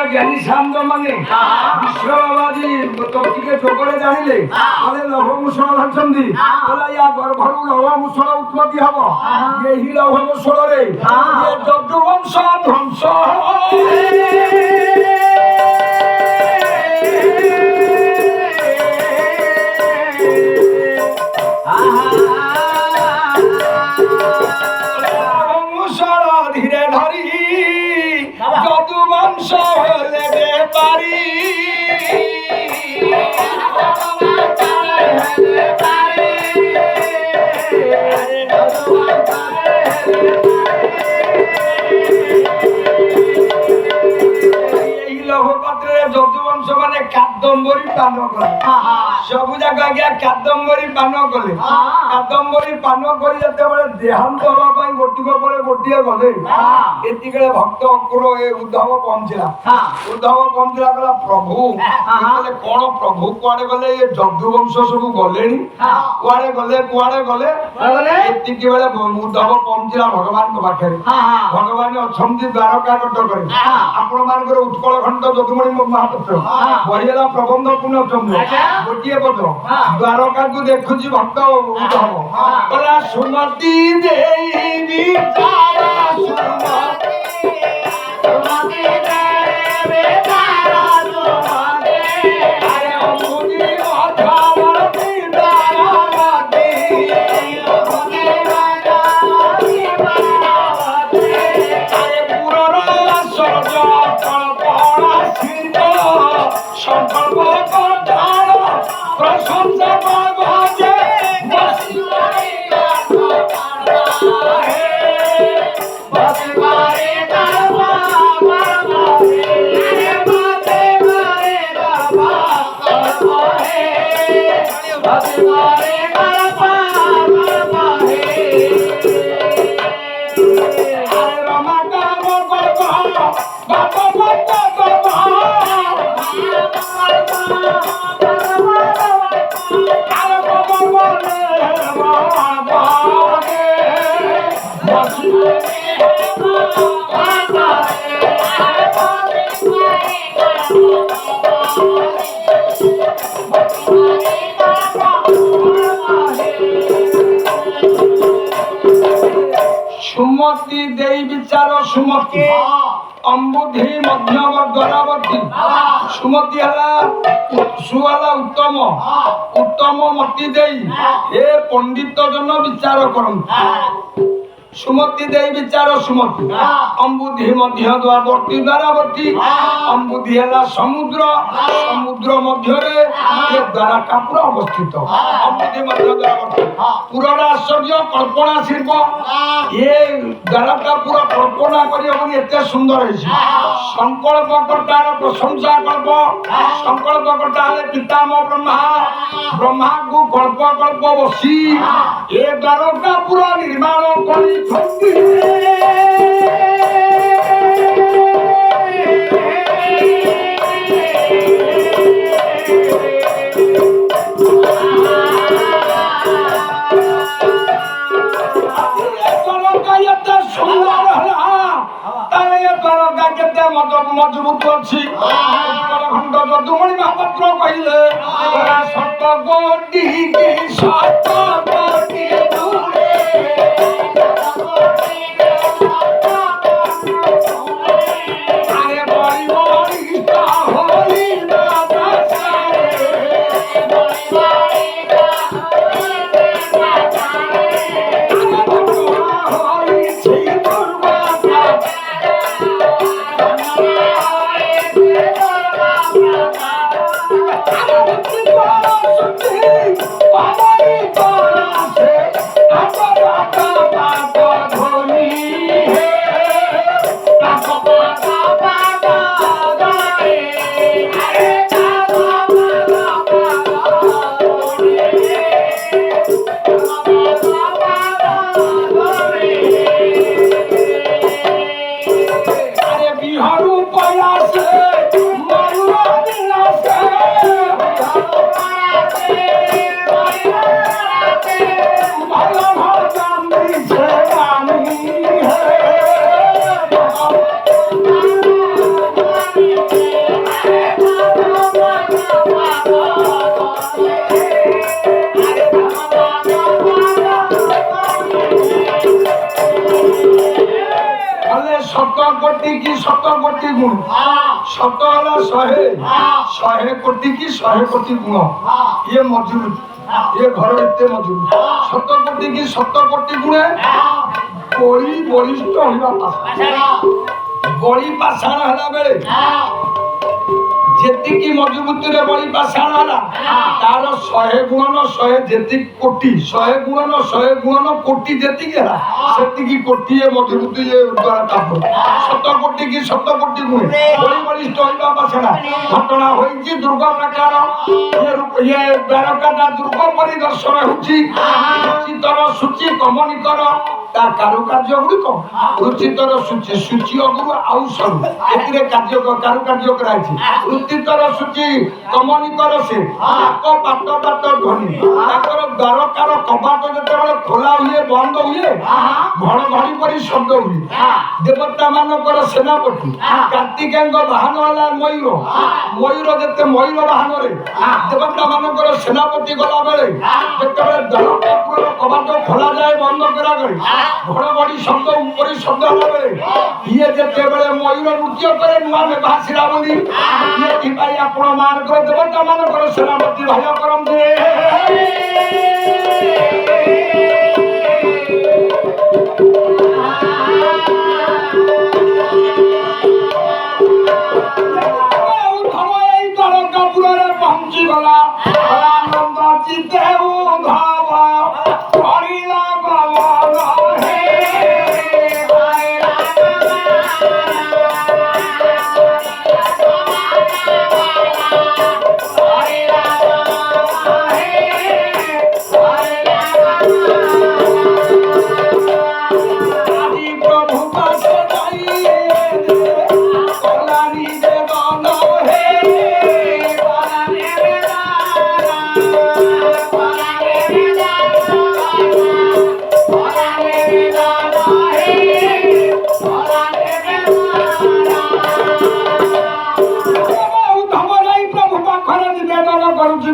জ্ঞানী শান্ত মানে ବିଶ୍ୱବାଦୀ ତୋଟିକେ ଚୋକରେ ଜାଣିଲେ ବୋଲେ ଲୌହ ମୂଷଳ ଧରିଛନ୍ତି ବୋଲେ ୟା ଗର୍ଭରୁ ଲୌହ ମୂଷଳ ଉତ୍ପତ୍ତି ହବ ଏହି ଲୌହ ମୂଷଳରେ ଯଦୁବଂଶ ଧ୍ୱଂସ মূষଳ ধীরে ধরি যদুবংশ হলে বেপারি যদুবংশ মানে কাদম্বরী পান কলে সবু জায়গা আজ্ঞা কাদম্বরী পান কলে কাদম্বরী পান করে যেতবে দেহান্ত হওয়া পাই গোটিক পরে গোটিয়ে গলে এতিকে ভক্ত অকুর এ উদ্ধব পঞ্চিলা কলা প্রভু কোন প্রভু কুয়াড়ে গলে এ যদুবংশ সবু গলে কুয়াড়ে গলে এতিকে বেলে উদ্ধব পঞ্চিলা ভগবান পাখে ভগবান অଛନ୍ତି দ্বারকা কটকরে আপন মানকর উৎকল খণ্ড যদুমণি মহাপুত্র বহিলা প্রবন্ধ পুনঃচন্দ্র গোটিয়ে পদ দ্বারকা কু দেখুছি ভক্ত উদ্ধব বলা সুমতি দেবী তারা সুমতি দেবী তারা সুমতি আরে অমুদি মধবতী তারাবতী অমুদি মধবতী তারাবতী আরে পুরর সরজ কল্পনা শিল্প সংকল্প কর্তার প্রশংসা বাজে বসিবারে বসিবারে দরবা হে আরে বসিবারে দরবা হে বসিবারে দরবা হে আরে রমা কাম করব বাপ বাপ সুমতি দেই বিচার সুমতি অম্বুধি মধ্যম গরাবতী সুমতি হেলা সুয়ালা উত্তম উত্তম মতি দেই হে পণ্ডিত জন বিচার করন্তু সুমতি দেই বিচার সুমতি অম্বুধি মধ্য দ্বারবর্তী দ্বারাবর্তী অম্বুধি হেলা সমুদ্র সমুদ্র মধ্যরে এ দ্বারকা পুর অবস্থিত অম্বুধি মধ্য দ্বারাবর্তী পুরর আশ্চর্য কল্পনা শিল্প এ দ্বারকা পুর কল্পনা করি হবনি এতে সুন্দর হয়েছে সংকল্প কর্তার প্রশংসা কল্প সংকল্প কর্তা হলে পিতামহ ব্রহ্মা ব্রহ্মাকু কল্প কল্প বসি এ দ্বারকা পুর নির্মাণ করি মজবুত অছি খণ্ড যদুমণি মহাপাত্র কহিলে সত কোটি সত কোটি আরে বড়ি বড়ি হলি না Bye. ଗୁଣ ଶତ ହେଲା 100 କୋଟି କି 100 କୋଟି ଗୁଣ ଇଏ ମଜବୁତ ଇଏ ଘର ଏତେ ମଜବୁତ 7 କୋଟି କି 7 କୋଟି ଗୁଣେ ବଳି ବଳିଷ୍ଠ ହେବା ବଳି ପାଷାଣ ହେଲା ବେଳେ ଯେତିକି ମଜବୁତିରେ ବଳି ପାଷାଣ ହେଲା ତାର 100 ଗୁଣନ 100 ଯେତିକି କୋଟି 100 ଗୁଣନ 100 ଗୁଣନ କୋଟି ଯେତିକି ହେଲା ସେତିକି କୋଟିଏ ମଜବୁତି ଦ୍ୱାରା କାମ 7 କୋଟି କି 7 କୋଟି ଗୁଣେ ବଳି ବଳିଷ୍ଠ ହେବା ପାଷାଣ ଘଟଣା ହୋଇଛି ଦୁର୍ଗ ପ୍ରକାର ଇଏ ଦ୍ୱାରକାଟା ଦୁର୍ଗ ପରିଦର୍ଶନ ହେଉଛି ରୁଚିତର ସୂଚି କମନିକର ତା କାରୁକାର୍ଯ୍ୟ ଗୁଡ଼ିକ ରୁଚିତର ସୂଚି ସୂଚି ଅଗୁରୁ ଆଉ ସରୁ ଏଥିରେ କାରୁକାର୍ଯ୍ୟ କରାଯାଇଛି ରୁଚିତର ସୂଚି କମନିକର ସେ ତାଙ୍କ ପାଟ ପାଟ ଧ୍ୱନି ତାଙ୍କର ଦ୍ୱାରକାର କବାଟ ଯେତେବେଳେ ଖୋଲା ହୁଏ ବନ୍ଦ ହୁଏ ଘଡ଼ଘଡ଼ି ପରି ଶବ୍ଦ ହୁଏ ଦେବତା ମାନଙ୍କର ସେନାପତି କାର୍ତ୍ତିକେୟଙ୍କ ବାହନ ହେଲା ମୟୂର ଯେତେ ମୟୂର ବାହନରେ ଦେବତା ମାନଙ୍କର ସେନାପତି ଗଲା ବେଳେ ଯେତେବେଳେ ଦ୍ୱାରକାପୁରର କବାଟ ଖୋଲାଯାଏ ବନ୍ଦ କରାଯାଏ ଘଡ଼ଘଡ଼ି ଶବ୍ଦ ଉପରି ଶବ୍ଦ ହେଲା ବେଳେ ଇଏ ଯେତେବେଳେ ମୟୂର ନୃତ୍ୟ କରେ ନୂଆ ଭାସିଲା ବୋଲି ଏଥିପାଇଁ ଆପଣ ମାନଙ୍କର ଦେବତା ମାନଙ୍କର ସେନାପତି ଭୟ କରନ୍ତି ଦ୍ୱାରକାପୁରରେ ପହଞ୍ଚିଗଲା ଆନନ୍ଦ ଚିତ୍ତେ ଉଦ୍ଧବ କରିଲା ଗମନ ହେ প্রভু পাশে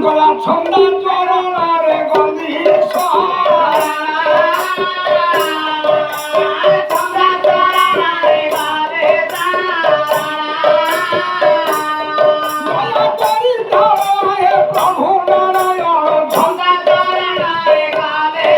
গলা ছন্দা চরণারে গন্ধি প্রভু নারায়ণ ছন্দা চরণারে গাবে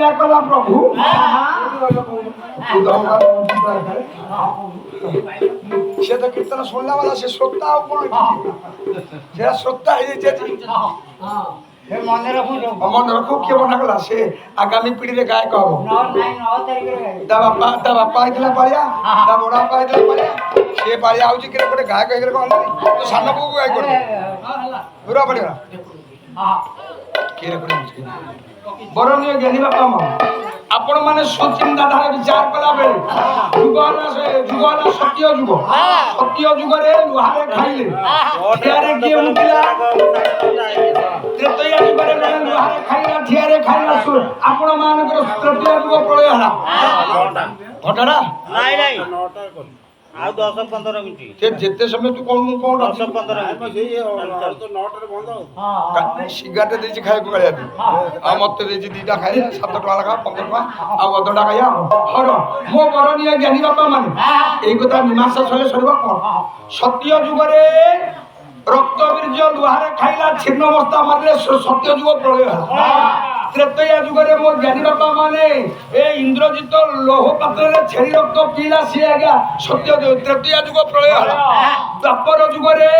লীলা কলা প্রভু সে তো কীর্তন শুনলাম সে সত্তা ଆଉ କଣ সেটা সত্তা হয়ে যাচ্ছে মনে রাখুন মনে রাখো কিଏ ମନା କଲା ସେ ଆଗାମୀ ପିଢିରେ ଗାୟକ ହବ ତା ବାପା ହେଇଥିଲା ପାଳିଆ ତା ବଡ ବାପା ହେଇଥିଲା ପାଳିଆ ସିଏ ପାଳିଆ ହଉଛି କି ଗୋଟେ ଗାୟକ ହେଇଗଲେ କଣ ତ ସାନ ପୁଅକୁ ଗାୟକ କରିବ ଦୂର ପଡିଗଲା କିଏ ବରଣୀୟ ଜ୍ଞାନୀ ବାପା ମା ଆପଣ ମାନେ ସୁଚିନ୍ତାଧାରା ବିଚାର କଲା ବେଳେ ଯୁଗ ହେଲା ସତ୍ୟ ଯୁଗ ସତ୍ୟ ଯୁଗରେ ଲୁହାରେ ଖାଇଲେ ଠିଆରେ କିଏ ଉଠିଲା ତ୍ରେତୟା ଯୁଗରେ ଲୁହାରେ ଖାଇଲା ଠିଆରେ ଖାଇଲା ଆପଣ ମାନଙ୍କର ତୃତୀୟ ଯୁଗ ପ୍ରଳୟ ହେଲା ଘଟଣା ନାଇଁ ନାଇଁ ଆଉ 10-15 ମିନିଟ୍ ଯେତେ ସମୟ ତୁ କଣ ମୁଁ କଣ 10-15 ସିଗାରେଟ ଦେଇଛି ଖାଇବାକୁ ଖାଇବା ଆଉ ମତେ ଦେଇଛି 2ଟା ଖାଇଲେ 7 ଟଙ୍କା ଲେଖା 15 ଟଙ୍କା ଆଉ ଅଧଟା ଖାଇବା ହର ମୋ ବରଣୀୟ ଜ୍ଞାନୀ ବାପା ମାନେ ଏଇ କଥା ମୀମାଂସା ସରିଲେ ସରିବ କଣ ସତ୍ୟ ଯୁଗରେ ରକ୍ତ ବୀର୍ଯ୍ୟ ଲୁହାରେ ଖାଇଲା ଛିନ୍ନ ଅବସ୍ଥା ମାରିଲେ ସତ୍ୟ ଯୁଗ ପ୍ରଳୟ ହେଲା ତ୍ରେତୟା ଯୁଗରେ ମୋ ଜ୍ଞାନୀ ବାପା ମାନେ ଏ ଇନ୍ଦ୍ରଜିତ ଲୌହ ପାତ୍ରରେ ଛେଳି ରକ୍ତ ପିଇଲା ସିଏ ଆଜ୍ଞା ସତ୍ୟ ତ୍ରେତୟା ଯୁଗ ପ୍ରଳୟ ହେଲା ଦ୍ୱାପର ଯୁଗରେ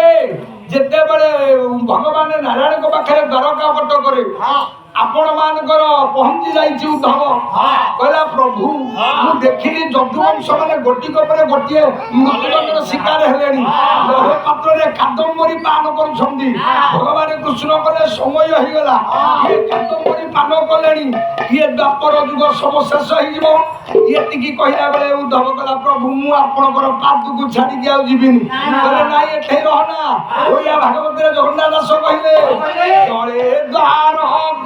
ଯେତେବେଳେ ଭଗବାନ ନାରାୟଣଙ୍କ ପାଖରେ ଦ୍ୱାରକା ବଟ କରେ ଆପଣ ମାନଙ୍କର ପହଞ୍ଚି ଯାଇଛି ଉଦ୍ଧବ କହିଲା ପ୍ରଭୁ ମୁଁ ଦେଖିଲି ଯଦୁବଂଶ ମାନେ ଗୋଟିକ ପରେ ଗୋଟିଏ ମୃତ୍ୟୁଦଣ୍ଡର ଶିକାର ହେଲେଣି ଲୌହ ପାତ୍ରରେ କାଦମ୍ବରୀ ପାନ କରୁଛନ୍ତି ଭଗବାନ କୃଷ୍ଣ କଲେ ସମୟ ହେଇଗଲା ଇଏ କାଦମ୍ବରୀ ପାନ କଲେଣି ଇଏ ଦ୍ୱାପର ଯୁଗ ସବୁ ଶେଷ ହେଇଯିବ ଏତିକି କହିଲା ବେଳେ ଉଦ୍ଧବ କଲା ପ୍ରଭୁ ମୁଁ ଆପଣଙ୍କର ପାଦକୁ ଛାଡ଼ିକି ଆଉ ଯିବିନି କହିଲେ ନାଇଁ ଏଠି ରହନା ଓଡ଼ିଆ ଭାଗବତରେ ଜଗନ୍ନାଥ ଦାସ କହିଲେ ଜଳେ ଦ୍ୱାର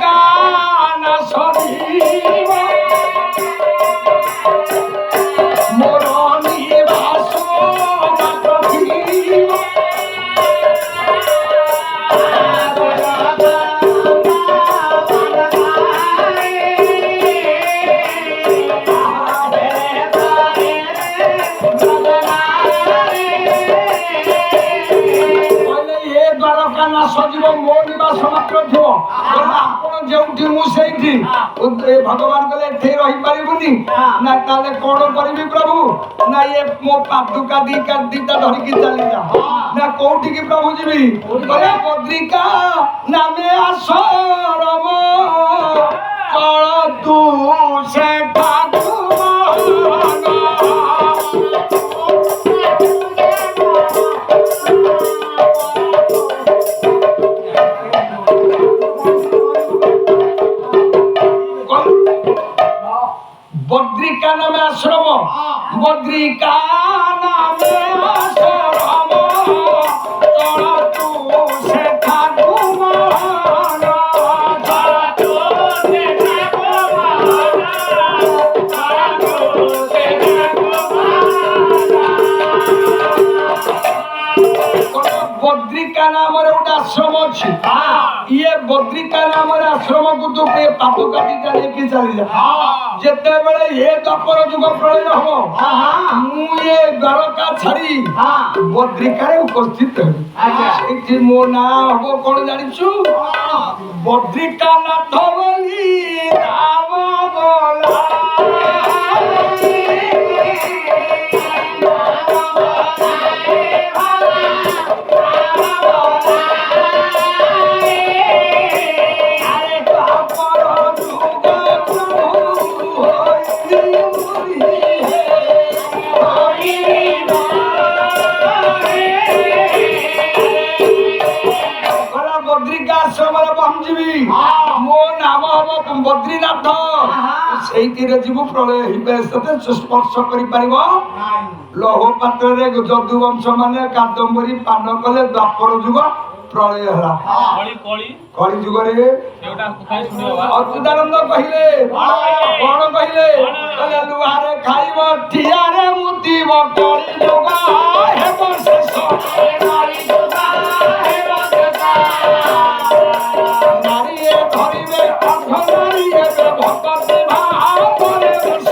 ଗାନା ସରିବ ମୋର ନିବାସ ମାତ୍ରିବ ସଜୀବ ମୋ ନିବାସ ମାତ୍ର ଥିବ ଆପଣ ଯେଉଁଠି ମୁଁ ସେଇଠି ଭଗବାନ କହିଲେ ଏଠି ରହିପାରିବୁନି ନା ତାହେଲେ କଣ କରିବି ପ୍ରଭୁ ନା ଇଏ ମୋ ପାଦୁକା ଦିଟା ଧରିକି ଚାଲିଯା ନା କୋଉଠିକି ପ୍ରଭୁ ଯିବି କହିଲେ ବଦ୍ରିକା ନାମେ ଆଶ୍ରମ ଚଳ ତୁ ସେଠାକୁ বদ্রিকা নামে আশ্রম বদ্রিকা নামে আশ্রম চল তু সেঠাকু বদ্রিকা নামরে গোটে আশ্রম ଅଛି ଇଏ ବଦ୍ରିକା ନାମରେ ଆଶ୍ରମକୁ ତୁ ପାଦୁକା ଦିଟା ନେଇକି ଚାଲିଯା ଯେତେବେଳେ ଏ ଦ୍ୱାପର ଯୁଗ ପ୍ରଳୟ ହବ ମୁଁ ଏ ଦ୍ୱାରକା ଛାଡି ବଦ୍ରିକାରେ ଉପସ୍ଥିତ ହେବି ସେଇଠି ମୋ ନାଁ ହବ କଣ ଜାଣିଛୁ ବଦ୍ରିକା ନାଥ ବୋଲି ନାମ ବୋଲା ମୋ ନାମ ହବ ବଦ୍ରୀନାଥ ସେଇଥିରେ ଯିବୁ ପ୍ରଳୟ ହେଇବେ ସ୍ପର୍ଶ କରିପାରିବ ଲୌହ ପାତ୍ରରେ ଯଦୁବଂଶ ମାନେ କାଦମ୍ବରୀ ପାନ କଲେ ଦ୍ୱାପର ଯୁଗ ପ୍ରଳୟ ହେଲା କଳି ଯୁଗରେ ଅଚ୍ୟୁତାନନ୍ଦ କହିଲେ କଣ କହିଲେ ଲୁହାରେ ଖାଇବ ଠିଆରେ ମୁତିବ କଳି ଯୁଗ ହେବ ଶେଷ নারিয়ে ধরিবে অর্ধ নারিয়ে ভক্তি ভাবরে বস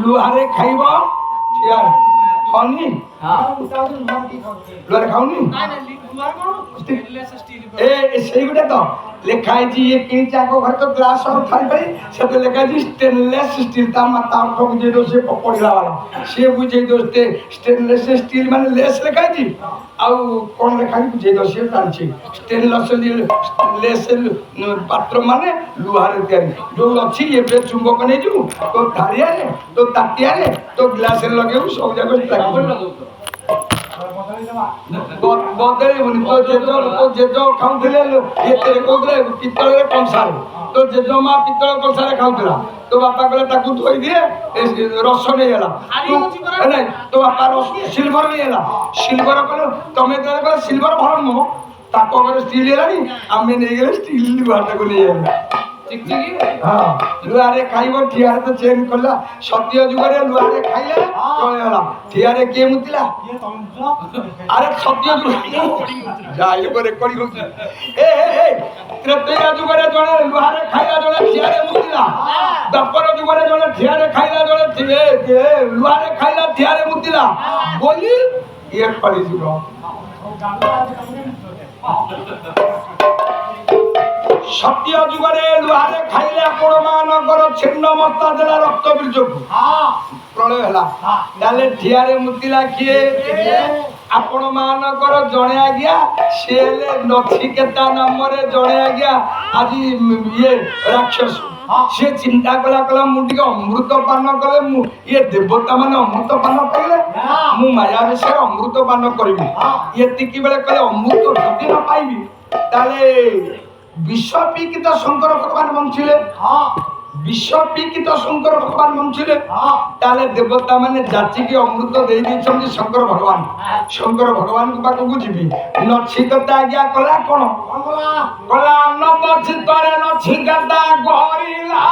লুহা ଲୁହାରେ ଖାଇବ ଠିଆରେ ହନି ଲୁହାରେ ଖାଉନି ସେଇଗୁଟା ତ ଲେଖା ହେଇଛି ଇଏ କିଣିଛି ଆଗ ଘରେ ତ ଗ୍ଲାସ ଥାଳି ପାଇଁ ସେତେ ଲେଖା ହେଇଛି ଷ୍ଟେନଲେସ୍ ଷ୍ଟିଲ୍ ତା ମାତା ଅର୍ଥ ବୁଝେଇ ଦଉ ସେ ପଡ଼ିଲା ବାଲା ସିଏ ବୁଝେଇ ଦଉ ଷ୍ଟେନଲେସ୍ ଷ୍ଟିଲ୍ ମାନେ ଲେସ୍ ଲେଖା ହେଇଛି ଆଉ କ'ଣ ଲେଖା ହେଇଛି ବୁଝେଇ ଦଉ ସିଏ ଜାଣିଛି ଷ୍ଟେନଲେସ୍ ପାତ୍ର ମାନେ ଲୁହାରେ ତିଆରି ଯୋଉ ଅଛି ଏବେ ଚୁମ୍ବକ ନେଇଯିବୁ ତୋ ଥାଳିଆରେ ତୋ ତାଟିଆରେ ତୋ ଗ୍ଲାସରେ ଲଗେଇବୁ ସବୁ ଯାକ ବଦଳେଇବୁନି ତୋ ଜେଜ ଖାଉଥିଲେ ଏଥିରେ କହୁଥିଲେ ପିତ୍ତଳରେ କଂସାରେ ତୋ ଜେଜେମା ପିତ୍ତଳ କଂସାରେ ଖାଉଥିଲା ତୋ ବାପା କହିଲେ ତାକୁ ଧୋଇଦିଏ ରସ ନେଇଗଲା ନାଇଁ ତୋ ବାପା ସିଲଭର ନେଇଗଲା ସିଲଭର କହିଲେ ତମେ କହିଲେ ସିଲଭର ଭଲ ନୁହଁ ତାଙ୍କ ଘରେ ଷ୍ଟିଲ୍ ହେଲାଣି ଆମେ ନେଇଗଲେ ଷ୍ଟିଲ୍ ଲୁହାଟାକୁ ନେଇଗଲେ ହଁ ଲୁହାରେ ଖାଇବ ଠିଆରେ ତ ଚେଞ୍ଜ କଲା ସତ୍ୟ ଯୁଗରେ ଲୁହାରେ ଖାଇଲେ ଚଳିଗଲା ଠିଆରେ କିଏ ମୁତିଲା ଆରେ ସତ୍ୟ ଯୁଗ ରେକର୍ଡିଂ ହଉଛି ତ୍ରେତୟା ଯୁଗରେ ଜଣେ ଲୁହାରେ ଖାଇଲା ଜଣେ ଠିଆରେ ମୁତିଲା ଦ୍ୱାପର ଯୁଗରେ ଜଣେ ଠିଆରେ ଖାଇଲା ଜଣେ ଲୁହାରେ ଖାଇଲା ଠିଆରେ ମୁତିଲା ବୋଲି ଇଏ ପଡ଼ିଯିବ ସତ୍ୟ ଯୁଗରେ ଲୁହାରେ ଖାଇଲେ ଆପଣ ମାନଙ୍କର ଛିନ୍ନ ମସ୍ତା ଦେଲା ରକ୍ତ ବୀର୍ଯ୍ୟକୁ ପ୍ରଳୟ ହେଲା ତାହେଲେ ଠିଆରେ ମୁତିଲା କିଏ ଆପଣ ମାନଙ୍କର ଜଣେ ଆଜ୍ଞା ସିଏ ହେଲେ ନଚିକେତା ନାମରେ ଜଣେ ଆଜ୍ଞା ଆଜି ଇଏ ରାକ୍ଷସ ସିଏ ଚିନ୍ତା କଲା ମୁଁ ଟିକେ ଅମୃତ ପାନ କଲେ ମୁଁ ଇଏ ଦେବତା ମାନେ ଅମୃତ ପାନ ପାଇଲେ ମୁଁ ମାୟା ବିଷୟରେ ଅମୃତ ପାନ କରିବି ଏତିକି ବେଳେ କହିଲେ ଅମୃତ ଯଦି ନ ପାଇବି ତାହେଲେ ବିଷ ପିଇକି ତ ଶଙ୍କର ଭଗବାନ ବଞ୍ଚିଲେ ବିଷ ପିଇକି ତ ଶଙ୍କର ଭଗବାନ ବଞ୍ଚିଲେ ତାହେଲେ ଦେବତା ମାନେ ଯାଚିକି ଅମୃତ ଦେଇ ଦେଇଛନ୍ତି ଶଙ୍କର ଭଗବାନଙ୍କ ପାଖକୁ ଯିବି ନଚିକେତା ଆଜ୍ଞା କଲା କ'ଣ କଲା ଅନବ ଚିତ୍ତରେ ନଚିକେତା କରିଲା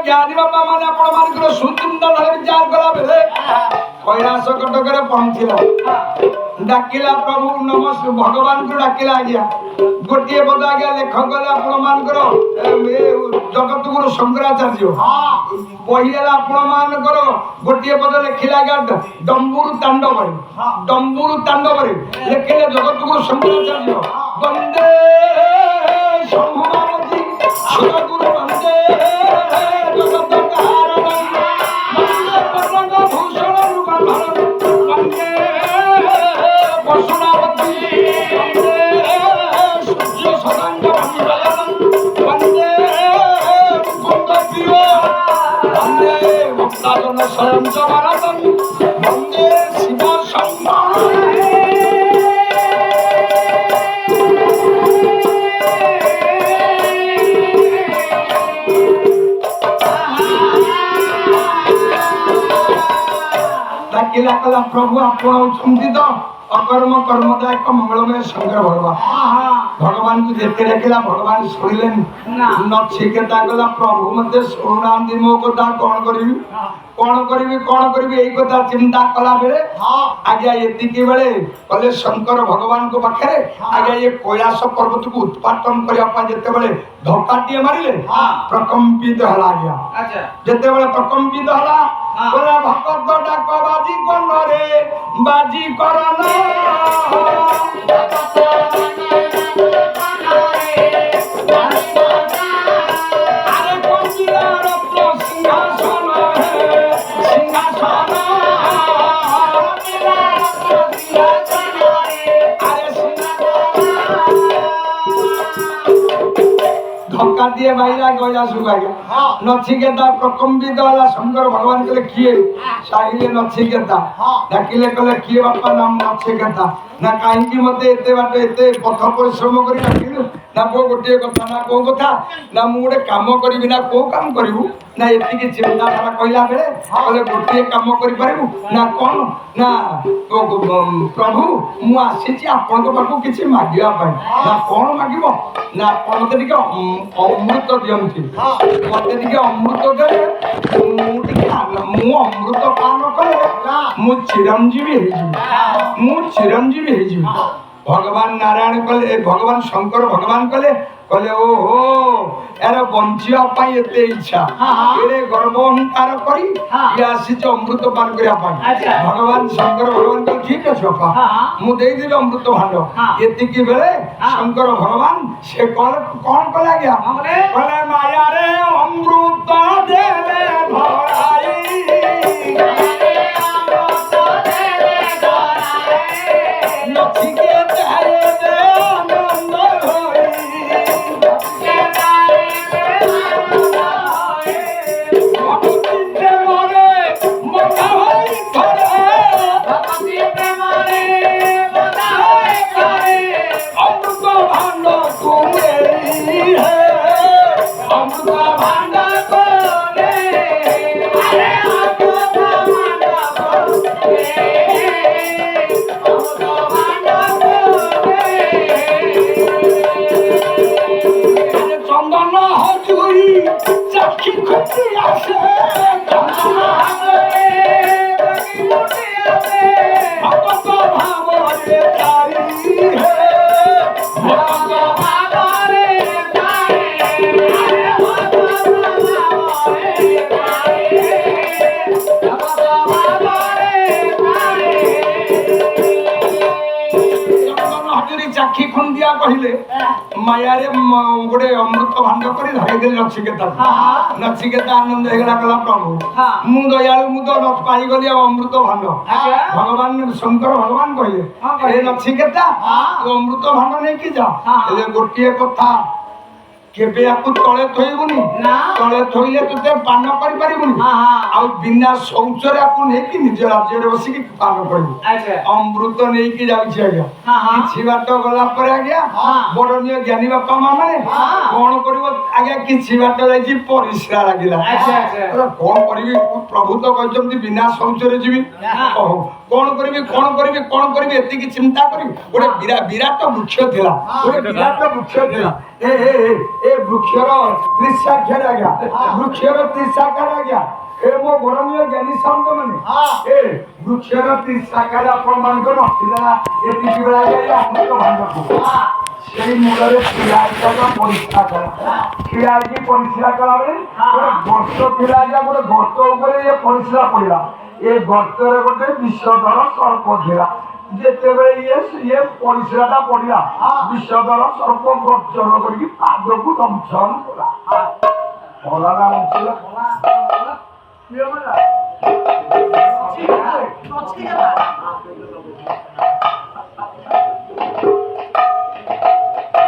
ଜ୍ଞାନୀ ବାପା ମାନେ ଆପଣ ମାନଙ୍କର ସୁଚିନ୍ତା ବିଚାର କଲା ବେଳେ କୈଳାସ କଟକରେ ପହଞ୍ଚିଲା ଡାକିଲା ପ୍ରଭୁ ଭଗବାନଙ୍କୁ ଡାକିଲା ଆଜ୍ଞା ଗୋଟିଏ ପଦ ଆଜ୍ଞା ଲେଖ କଲେ ଆପଣ ମାନଙ୍କର ଜଗତଗୁରୁ ଶଙ୍କରାଚାର୍ଯ୍ୟ ବହି ହେଲା ଆପଣ ମାନଙ୍କର ଗୋଟିଏ ପଦ ଲେଖିଲା ଆଜ୍ଞା ଡମ୍ବୁରୁ ତାଣ୍ଡବରେ ଲେଖିଲେ ଜଗତଗୁରୁ ଶଙ୍କରାଚାର୍ଯ୍ୟ ବନ୍ଦେ ଶମ୍ଭୁମାମତି ଶିବଗୁରୁ ବନ୍ଦେ শিব ଡାକିଲା କଲା ପ୍ରଭୁ ଆପଣ ହଉଛନ୍ତି ତ ଅକର୍ମ କର୍ମଦାୟକ ମଙ୍ଗଳମୟ ଶଙ୍କର ଭଗବାନଙ୍କୁ ଯେତେ ଡାକିଲା ଭଗବାନ ଶୁଣିଲେନି ନଚିକେତା କଲା ପ୍ରଭୁ ମତେ ଶୁଣୁନାହାନ୍ତି ମୋ କଥା କ'ଣ କରିବି ଏଇ କଥା ଚିନ୍ତା କଲା ବେଳେ ଆଜ୍ଞା ଏତିକି ବେଳେ କଲେ ଶଙ୍କର ଭଗବାନଙ୍କ ପାଖରେ ଆଜ୍ଞା ଏ କୈଳାସ ପର୍ବତକୁ ଉତ୍ପାଟନ କରିବା ପାଇଁ ଯେତେବେଳେ ଧକ୍କାଟିଏ ମାରିଲେ ପ୍ରକମ୍ପିତ ହେଲା ଆଜ୍ଞା ଯେତେବେଳେ ପ୍ରକମ୍ପିତ ହେଲା ଭଗତ ଡାକ ବାଜି କନରେ ବାଜି କରନା धक्का दिए भाईला गया सुगाया नचिकेता प्रकम्पित होला शंकर भगवान कहले किए साहिले नचिकेता डाकिले कहले किए बापा नाम नचिकेता ना काहे कि मते एते बाटे एते पथ परिश्रम करी डाकिलु ନା ପୁଅ ଗୋଟିଏ କଥା ନା କୋଉ କଥା ନା ମୁଁ ଗୋଟେ କାମ କରିବି ନା କୋଉ କାମ କରିବୁ ନା ଏତିକି ଚିନ୍ତାଧାରା କହିଲା ବେଳେ କହିଲେ ଗୋଟିଏ କାମ କରିପାରିବୁ ନା କଣ ନା ପ୍ରଭୁ ମୁଁ ଆସିଛି ଆପଣଙ୍କ ପାଖକୁ କିଛି ମାଗିବା ପାଇଁ ନା କଣ ମାଗିବ ନା ଆପଣ ମତେ ଟିକେ ଅମୃତ ଦିଅନ୍ତି ମତେ ଟିକେ ଅମୃତ ଦେଲେ ମୁଁ ଅମୃତ ପାନ କଲେ ମୁଁ ଚିରଞ୍ଜୀବୀ ହେଇଯିବି ଭଗବାନ ନାରାୟଣ କଲେ ଭଗବାନ ଶଙ୍କର ଭଗବାନ କଲେ ଓହୋ ଏହାର ବଞ୍ଚିବା ପାଇଁ ଏତେ ଇଚ୍ଛା ଏଡେ ଗର୍ବ ଅହଙ୍କାର କରି ଇଏ ଆସିଛି ଅମୃତ ପାନ କରିବା ପାଇଁ ଭଗବାନ ଶଙ୍କର ଭଗବାନ କହିଲେ ଠିକ ଅଛି ବାପା ମୁଁ ଦେଇଦେବି ଅମୃତ ଭାଣ୍ଡ ଏତିକି ବେଳେ ଶଙ୍କର ଭଗବାନ ସେ କଣ କଲେ ଆଜ୍ଞା କହିଲେ ମାୟାରେ ଅମୃତ ଦେଲେ ଭରାଇ ଚାକ୍ଷୀ ଖଣ୍ଡିଆ କହିଲେ ମାୟାରେ ଗୋଟେ ଅମୃତ ଭାଣ୍ଡ କରି ଧରେଇଦେଲେ ନଚିକେତା ଆନନ୍ଦ ହେଇଗଲା କହିଲା ପ୍ରଭୁ ମୁଁ ଦୟାଳୁ ମୁଁ ତ ପାଇଗଲି ଆଉ ଅମୃତ ଭାଣ୍ଡ ଭଗବାନ ଶଙ୍କର ଭଗବାନ କହିଲେ ଏ ନଚିକେତା ତୁ ଅମୃତ ଭାଣ୍ଡ ନେଇକି ଯା ହେଲେ ଗୋଟିଏ କଥା କେବେ ୟାକୁ ତଳେ ଥୋଇବୁନି ତଳେ ଥୋଇଲେ ତତେ ପାନ କରିପାରିବୁନି ଆଉ ବିନା ଶୌଚରେ ୟାକୁ ନେଇକି ନିଜ ରାଜ୍ୟରେ ବସିକି ପାନ କରିବୁ ଅମୃତ ନେଇକି ଯାଉଛି ଆଜ୍ଞା କିଛି ବାଟ ଗଲା ପରେ ଆଜ୍ଞା ବଡନୀୟ ଜ୍ଞାନୀ ବାପା ମା ମାନେ କଣ କରିବ ଆଜ୍ଞା କିଛି ବାଟ ଯାଇଛି ପରିସ୍ରା ଲାଗିଲା କଣ କରିବି ପ୍ରଭୁ ତ କହିଛନ୍ତି ବିନା ଶୌଚରେ ଯିବି କଣ କରିବି ଏତିକି ଚିନ୍ତା କରିବି ଗୋଟେ ବିରାଟ ବୃକ୍ଷ ଥିଲା ଏ ବୃକ୍ଷର ତ୍ରିଶାକ୍ଷର ଆଜ୍ଞା ବୃକ୍ଷର ତ୍ରିଶାକାର ଆଜ୍ଞା ଏ ମୋ ବରଣୀୟ ଜ୍ଞାନୀ ସାନ୍ଦ ମାନେ ଏ ବୃକ୍ଷର ତ୍ରିଶାକାର ଆପଣ ମାନଙ୍କର ନଥିଲା ଏତିକି ବେଳେ ଆଜ୍ଞା ଅମୃତ ଭାଣ୍ଡକୁ ସେଇ ମୂଳରେ ଠିଆ ପରିସ୍ରା କଲା ଠିଆ ହେଇକି ପରିସ୍ରା କଲା ବେଳେ ଗୋଟେ ଗର୍ତ୍ତ ଥିଲା ଆଜ୍ଞା ଗୋଟେ ଗର୍ତ୍ତ ଉପରେ ଇଏ ପରିସ୍ରା ପଡିଲା ଏ ଗର୍ତ୍ତରେ ଗୋଟେ ବିଷଧର ସର୍ପ ଥିଲା ଯେତେବେଳେ ଇଏ ପରିସ୍ରାଟା ପଡିଲା ବିଷଧର ସର୍ପ ଗର୍ଜନ କରିକି ପାଦକୁ ଦଂଶନ କଲା ମଲାନା ବଞ୍ଚିଲା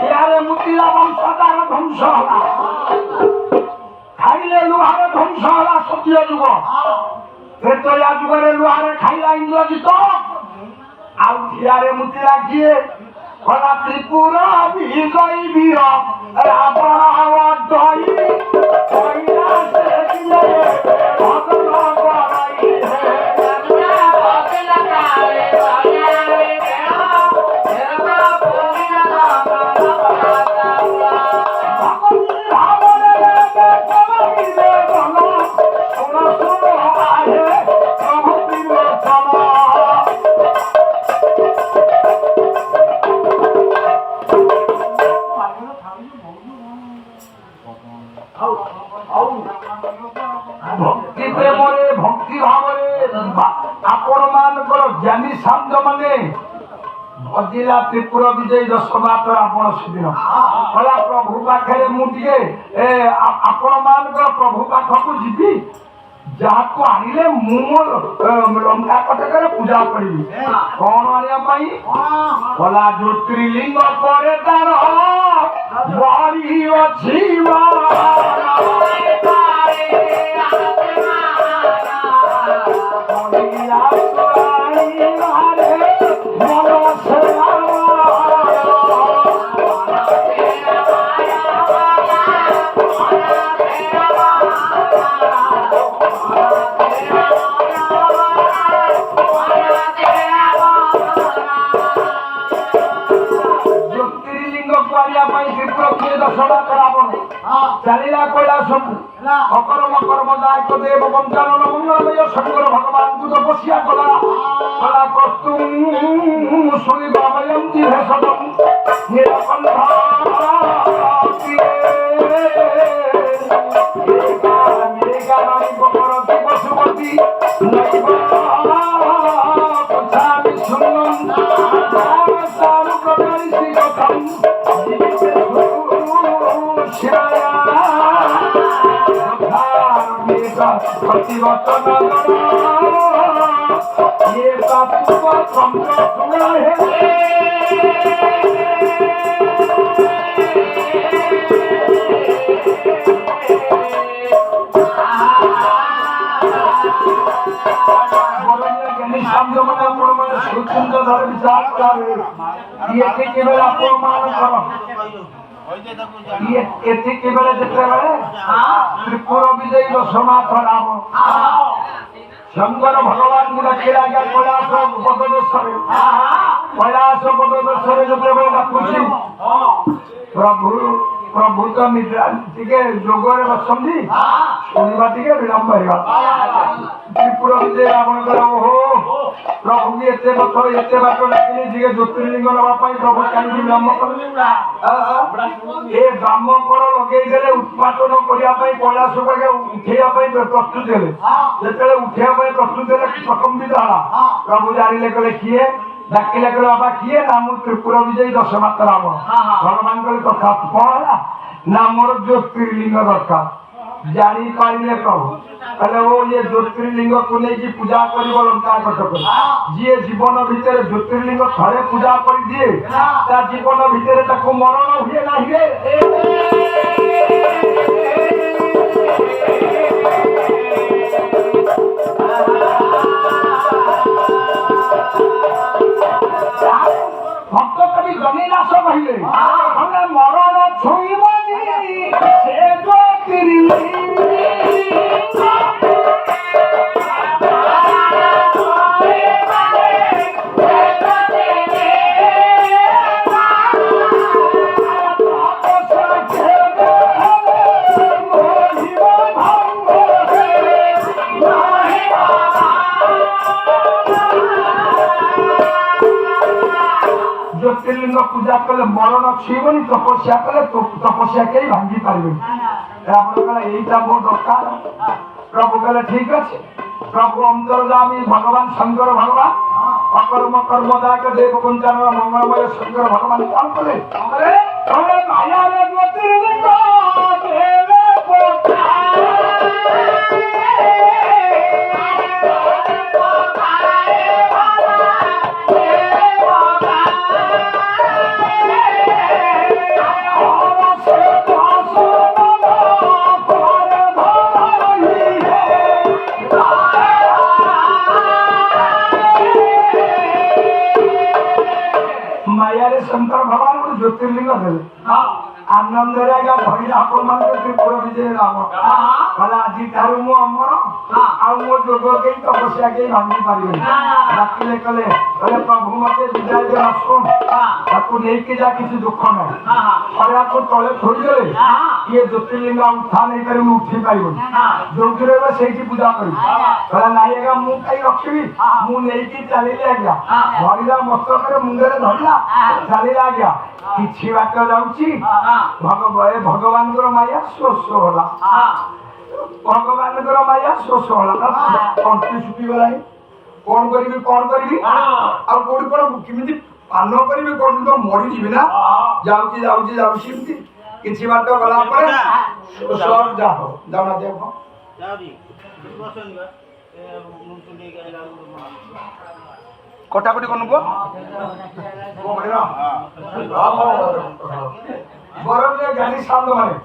ଇଆରେ ମୁତିଲା ବଂଶଟାର ଧ୍ୱଂସ ହେଲା ଖାଇଲେ ଲୁହାର ଧ୍ୱଂସ ହେଲା ସତ୍ୟ ଯୁଗ ତ୍ରେତୟା ଯୁଗରେ ଲୁହାରେ ଖାଇଲା ଇନ୍ଦ୍ରଜିତ ଆଉ ଝିଆରେ ମୁତିଲା କିଏ କଲା ତ୍ରିପୁର ବିଜୟୀ ବୀର ରାବଣ ଅଜୟୀ କହିଲା ସେ ଦିନରେ ଭଗବାନ ବରାଇ ଭକ୍ତି ପ୍ରେମରେ ଭକ୍ତି ଭାବରେ ଆପଣ ମାନଙ୍କର ଜ୍ଞାନୀ ସାନ୍ଦ ମାନେ ଭଜିଲା ତ୍ରିପୁର ବିଜୟୀ ଦଶମାତ୍ର ଆପଣ ସେଦିନ କହିଲା ପ୍ରଭୁ ପାଖରେ ମୁଁ ଟିକେ ଆପଣ ମାନଙ୍କର ପ୍ରଭୁ ପାଖକୁ ଯିବି ଯାହାକୁ ଆଣିଲେ ମୁଁ ମୋ ଲଙ୍କା କଟକରେ ପୂଜା କରିବି କଣ ଆଣିବା ପାଇଁ କଲା ଜ୍ୟୋତିର୍ଲିଙ୍ଗ ପରେ ତାର ବଳି ଅଛି ମନ ଦଶଟା ରାବଣ ଚାଲିଲା କୈଳାସକୁ ମକର ମକର ମଦାୟକ ଦେବ ପଞ୍ଚାନନ ମଙ୍ଗଳମୟ ଶଙ୍କର ଭଗବାନଙ୍କୁ ତପସ୍ୟା କଲା କଲା କର୍ତ୍ତୁଂ ଶୁଣିବ ବୟନ୍ତି ଭେଷଜଂ ନୀଳକଣ୍ଠ କରତି ପଶୁପତି ନୈବ ପଛାମି ଶୁଣନ୍ ତାରୁ ପ୍ରକାରି ଶ୍ରୀ କଥଂ ଶିରାୟା ପ୍ରତିବଚନ ये तत्व संप्रचुरा है त्रिपुर विजयी दशनाथ राम शंकर भगवान को डाकिला गया कैलाश पददेशरे जो डाकुची प्रभु प्रभु तो निद्रा टिके जोगरे बसंती शुणवा टिके विलंब होगा त्रिपुर विजय रावण ओहो प्रभु की एते बात डाकिले टिके ज्योतिर्लिंग नवा प्रभु कहीं विलंब कर ए ब्राह्म कर लगे देले उत्पादन करिया कैलाश को उठेया प्रस्तुत हेले जेते उठेया प्रस्तुत हेले प्रकम्पित हला प्रभु जानिले कहले किए डाकिले कहले बाबा किए नाम त्रिपुर विजयी दशनाथ रावण भगवान कहले कथा कौन ना मोर ज्योतिर्लिंग दरकार जानी पारिले प्रभु कहले ओ ये ज्योतिर्लिंग को लेकी पूजा करिबो लंका कटक जे जीवन भितर ज्योतिर्लिंग थरे पूजा कर दिए ता जीवन भितर ताको मरण हुए नाही रे भक्त कवि जमीनाश कहले हमने मरण छुईबनी से ज्योतिर्लिंग ज्योतिर्लिंग पूजा कले मरण छुईबनी तपस्या कले तपस्या के भांगी पारबे रावण कहला एटा मो दरकार प्रभु कहले ठीक अछि प्रभु अंतर्यामी भगवान शंकर भगवान अकर्म कर्मदायक देव पंचानन मंगलमय शंकर भगवान कौन कले अरे माया रे ज्योतिर्लिंग देवे पोता शंकर भगवान को ज्योतिर्लिंग देले आनंद रेगा भई आपण मान त्रिपुर विजय राम भला जी तारु मो अमर आ मो जोग के तपस्या के भांगी पारिबे डाकिले कले प्रभु मते विजय दे आसो ताकू नहीं के जा किसी दुख ना अरे आपको तले छोड़ देले ये ज्योतिर्लिंग उठा नहीं करे उठी पाइबो जोगरे बे सेठी पूजा करी भला नाईगा मु कई रखबी मु नहीं की चली ले गया भरिला मस्तक रे मुंडे रे धरला चली आ गया किछि बात जाउची भगवान को माया शोष होला भगवान को माया शोष होला कंठी सुखी गला कौन करी आ कोडी कोन किमिति पान करी कोन तो मरी जीवे ना जाउची किछि बात गला परे सब जाओ जाना देखो जाओ बसन ए मुंतु ले गला कटाकटी कनुको बरम जे ज्ञानी सामने माने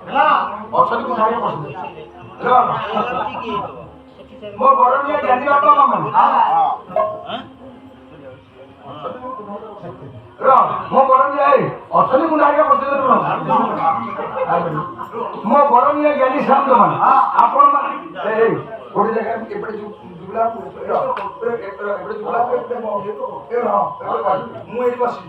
अछली को खाए पसंद मो बरम जे ज्ञानी बाबा माने मो बरम जे अछली को खाए पसंद मो बरम जे ज्ञानी सामने माने आपण ए कोडी जगह एपडे जुगला एपडे जुगला मु एई बसी